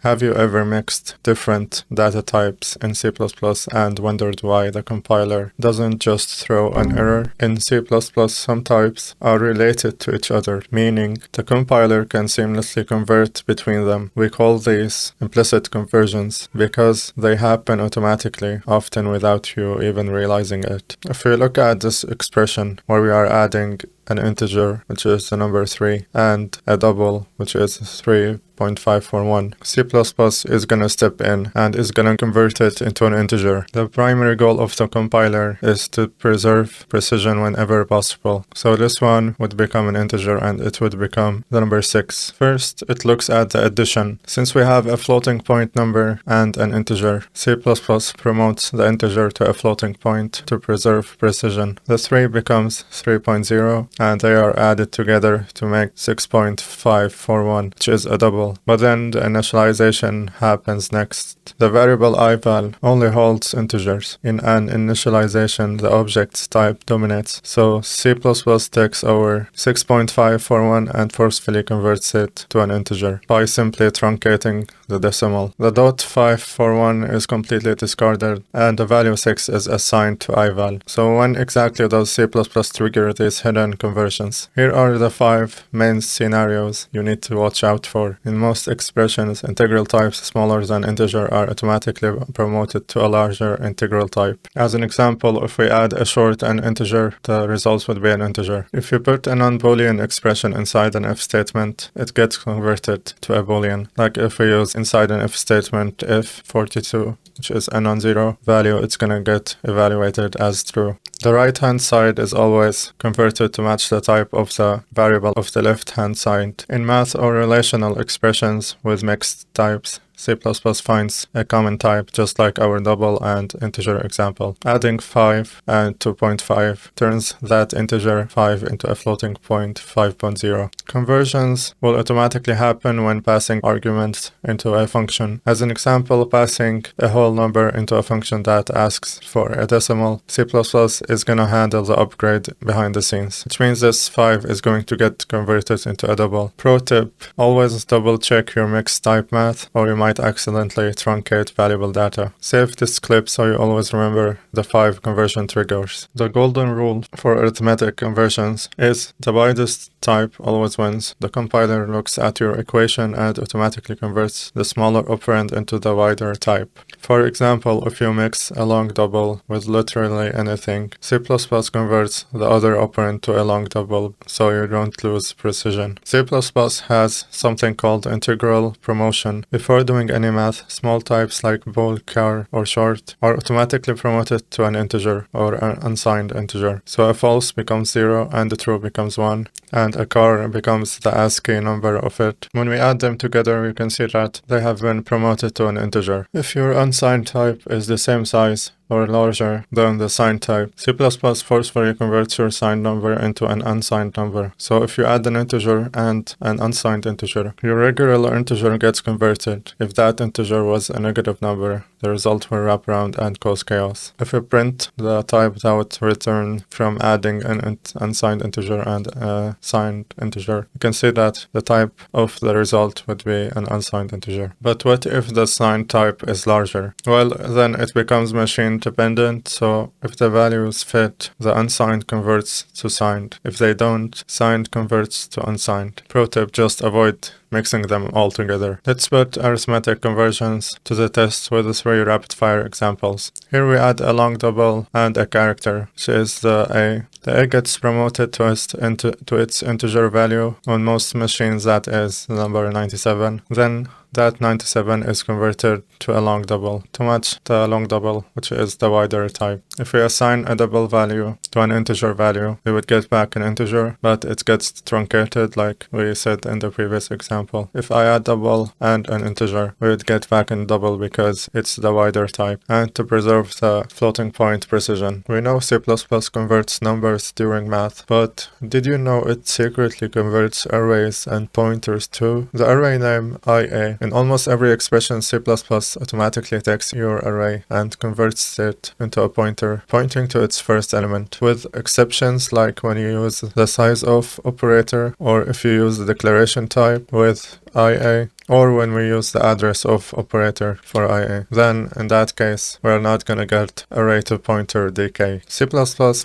Have you ever mixed different data types in C++ and wondered why the compiler doesn't just throw an error? In C++, some types are related to each other, meaning the compiler can seamlessly convert between them. We call these implicit conversions because they happen automatically, often without you even realizing it. If we look at this expression where we are adding an integer, which is the number 3, and a double, which is 3.541. C++ is going to step in and is going to convert it into an integer. The primary goal of the compiler is to preserve precision whenever possible. So this one would become an integer and it would become the number 6. First, it looks at the addition. Since we have a floating point number and an integer, C++ promotes the integer to a floating point to preserve precision. The 3 becomes 3.0 and they are added together to make 6.541, which is a double. But then the initialization happens next. The variable ival only holds integers. In an initialization, the object's type dominates. So C++ takes our 6.541 and forcefully converts it to an integer by simply truncating the decimal. The .541 is completely discarded and the value 6 is assigned to ival. So when exactly does C++ trigger these hidden conversions? Here are the 5 main scenarios you need to watch out for. In most expressions, integral types smaller than integer are automatically promoted to a larger integral type. As an example, if we add a short and integer, the result would be an integer. If you put a non-Boolean expression inside an if statement, it gets converted to a Boolean. Like if we use inside an if statement if 42, which is a non-zero value, it's gonna get evaluated as true. The right-hand side is always converted to match the type of the variable of the left-hand side. In math or relational expressions with mixed types, C++ finds a common type just like our double and integer example. Adding 5 and 2.5 turns that integer 5 into a floating point 5.0. Conversions will automatically happen when passing arguments into a function. As an example, passing a whole number into a function that asks for a decimal, C++ is going to handle the upgrade behind the scenes, which means this 5 is going to get converted into a double. Pro tip, always double check your mixed type math or you might accidentally truncate valuable data. Save this clip so you always remember the 5 conversion triggers. The golden rule for arithmetic conversions is the widest type always wins. The compiler looks at your equation and automatically converts the smaller operand into the wider type. For example, if you mix a long double with literally anything, C++ converts the other operand to a long double so you don't lose precision. C++ has something called integral promotion. Before doing any math, small types like bool, char, or short are automatically promoted to an integer or an unsigned integer. So a false becomes 0 and a true becomes 1, and a char becomes the ASCII number of it. When we add them together, you can see that they have been promoted to an integer. If your unsigned type is the same size or larger than the signed type, C++ forcefully converts your signed number into an unsigned number. So if you add an integer and an unsigned integer, your regular integer gets converted. If that integer was a negative number, the result will wrap around and cause chaos. If you print the typed out return from adding an unsigned integer and a signed integer, you can see that the type of the result would be an unsigned integer. But what if the signed type is larger? Well, then it becomes machine dependent, so if the values fit, the unsigned converts to signed. If they don't, signed converts to unsigned. Pro tip, just avoid mixing them all together. Let's put arithmetic conversions to the test with the 3 rapid-fire examples. Here we add a long double and a character, which is the A. The A gets promoted to its integer value. On most machines that is the number 97. Then that 97 is converted to a long double to match the long double, which is the wider type. If we assign a double value to an integer value, we would get back an integer, but it gets truncated like we said in the previous example. If I add double and an integer, we would get back a double because it's the wider type. And to preserve the floating point precision, we know C++ converts numbers during math, but did you know it secretly converts arrays and pointers too? The array name IA. In almost every expression, C++ automatically takes your array and converts it into a pointer, pointing to its first element, with exceptions like when you use the size of operator or if you use the declaration type with IA, or when we use the address of operator for IA. Then, in that case, we're not gonna get array to pointer decay. C++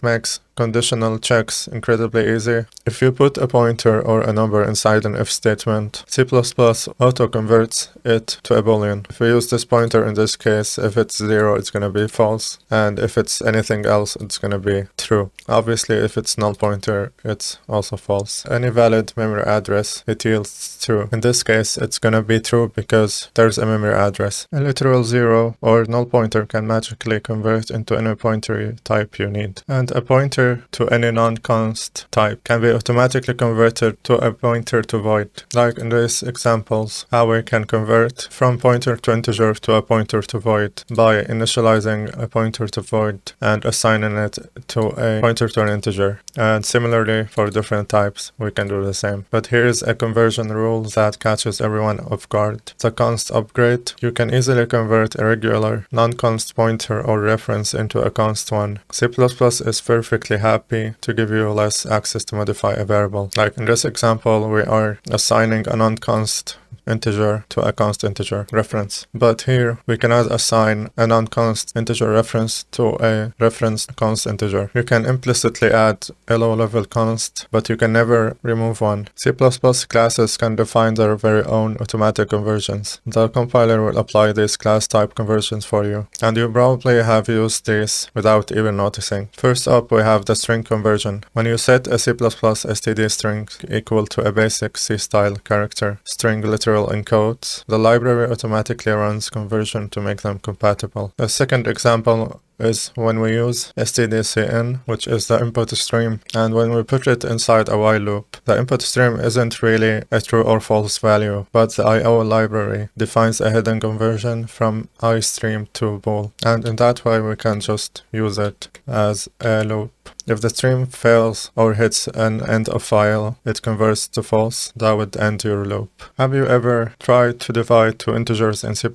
makes conditional checks incredibly easy. If you put a pointer or a number inside an if statement, C++ auto-converts it to a Boolean. If we use this pointer in this case, if it's 0, it's gonna be false, and if it's anything else, it's gonna be true. Obviously, if it's null pointer, it's also false. Any valid memory address, it yields true. In this case, it's gonna be true because there's a memory address. A literal 0 or null pointer can magically convert into any pointer type you need. And a pointer to any non-const type can be automatically converted to a pointer to void. Like in these examples, how we can convert from pointer to integer to a pointer to void by initializing a pointer to void and assigning it to a pointer to an integer. And similarly, for different types, we can do the same. But here's a conversion rule that catches everyone off guard. The const upgrade. You can easily convert a regular non-const pointer or reference into a const one. C++ is perfectly happy to give you less access to modify a variable. Like in this example, we are assigning a non-const integer to a const integer reference. But here we cannot assign a non-const integer reference to a reference const integer. You can implicitly add a low-level const, but you can never remove one. C++ classes can define their very own automatic conversions. The compiler will apply these class type conversions for you, and you probably have used these without even noticing. First up, we have the string conversion. When you set a C++ std string equal to a basic C-style character string literal in quotes, the library automatically runs conversion to make them compatible. A second example is when we use stdcin, which is the input stream, and when we put it inside a while loop. The input stream isn't really a true or false value, but the IO library defines a hidden conversion from iStream to bool, and in that way we can just use it as a loop. If the stream fails or hits an end of file, it converts to false. That would end your loop. Have you ever tried to divide two integers in C++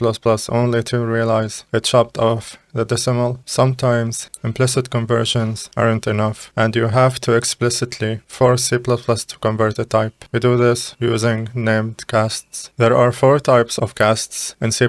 only to realize it chopped off the decimal? Sometimes implicit conversions aren't enough, and you have to explicitly force C++ to convert a type. We do this using named casts. There are 4 types of casts in C++,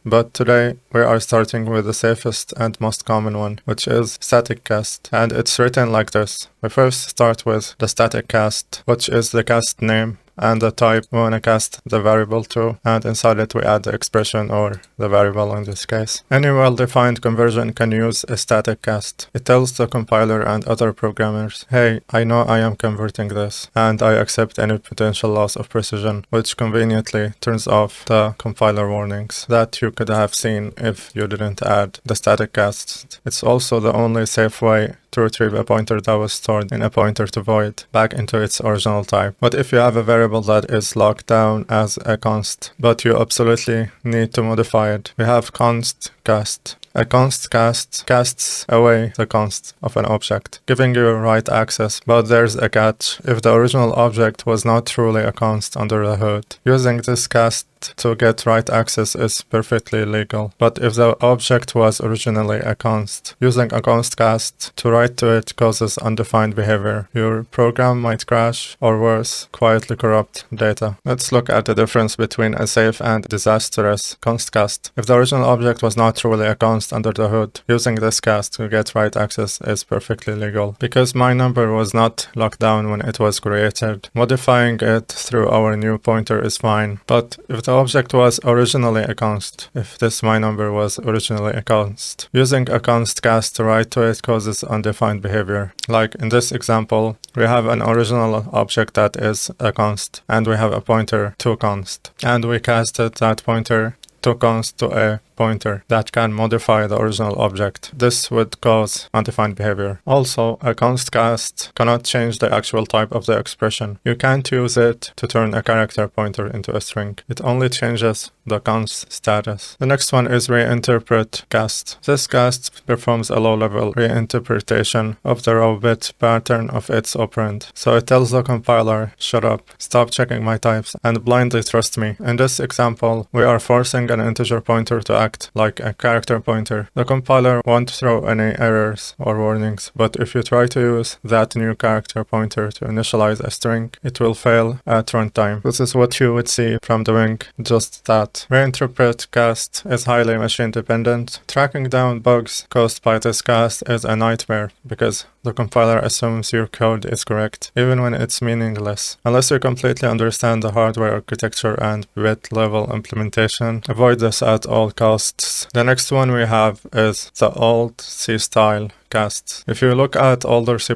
but today we are starting with the safest and most common one, which is static cast, and it's written like this. We first start with the static cast, which is the cast name and the type we want to cast the variable to, and inside it we add the expression or the variable in this case. Any well-defined conversion can use a static cast. It tells the compiler and other programmers, hey, I know I am converting this, and I accept any potential loss of precision, which conveniently turns off the compiler warnings that you could have seen if you didn't add the static cast. It's also the only safe way to retrieve a pointer that was stored in a pointer to void back into its original type. But if you have a variable that is locked down as a const, but you absolutely need to modify it, we have const cast. A const cast casts away the const of an object, giving you write access, but there's a catch. If the original object was not truly a const under the hood, using this cast to get write access is perfectly legal. But if the object was originally a const, using a const cast to write to it causes undefined behavior. Your program might crash, or worse, quietly corrupt data. Let's look at the difference between a safe and disastrous const cast. If the original object was not truly a const under the hood, using this cast to get write access is perfectly legal. Because my number was not locked down when it was created, modifying it through our new pointer is fine. But if the object was originally a const, if this my number was originally a const, using a const cast to write to it causes undefined behavior. Like in this example, we have an original object that is a const, and we have a pointer to const, and we casted that pointer to const to a pointer that can modify the original object. This would cause undefined behavior. Also, a const cast cannot change the actual type of the expression. You can't use it to turn a character pointer into a string. It only changes the const status. The next one is reinterpret cast. This cast performs a low-level reinterpretation of the row bit pattern of its operand. So it tells the compiler, shut up, stop checking my types, and blindly trust me. In this example, we are forcing an integer pointer to act like a character pointer. The compiler won't throw any errors or warnings, but if you try to use that new character pointer to initialize a string, it will fail at runtime. This is what you would see from doing just that. Reinterpret cast is highly machine dependent. Tracking down bugs caused by this cast is a nightmare because the compiler assumes your code is correct, even when it's meaningless. Unless you completely understand the hardware architecture and bit level implementation, avoid this at all costs. The next one we have is the old C-style casts. If you look at older C++,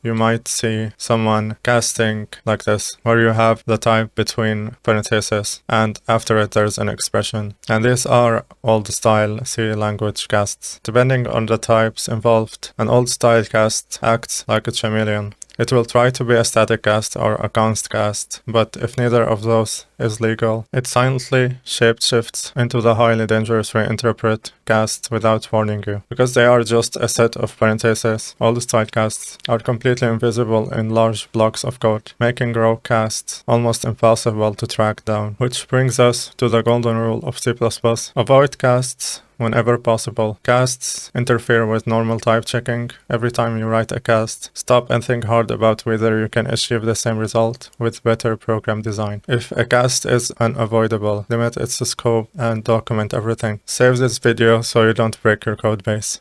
you might see someone casting like this, where you have the type between parentheses and after it there's an expression. And these are old style C language casts. Depending on the types involved, an old style cast acts like a chameleon. It will try to be a static cast or a const cast, but if neither of those is legal, it silently shapeshifts into the highly dangerous reinterpret cast without warning you. Because they are just a set of parentheses, all the style casts are completely invisible in large blocks of code, making raw casts almost impossible to track down. Which brings us to the golden rule of C++. Avoid casts whenever possible. Casts interfere with normal type checking. Every time you write a cast, stop and think hard about whether you can achieve the same result with better program design. If a cast is unavoidable, limit its scope and document everything. Save this video so you don't break your codebase.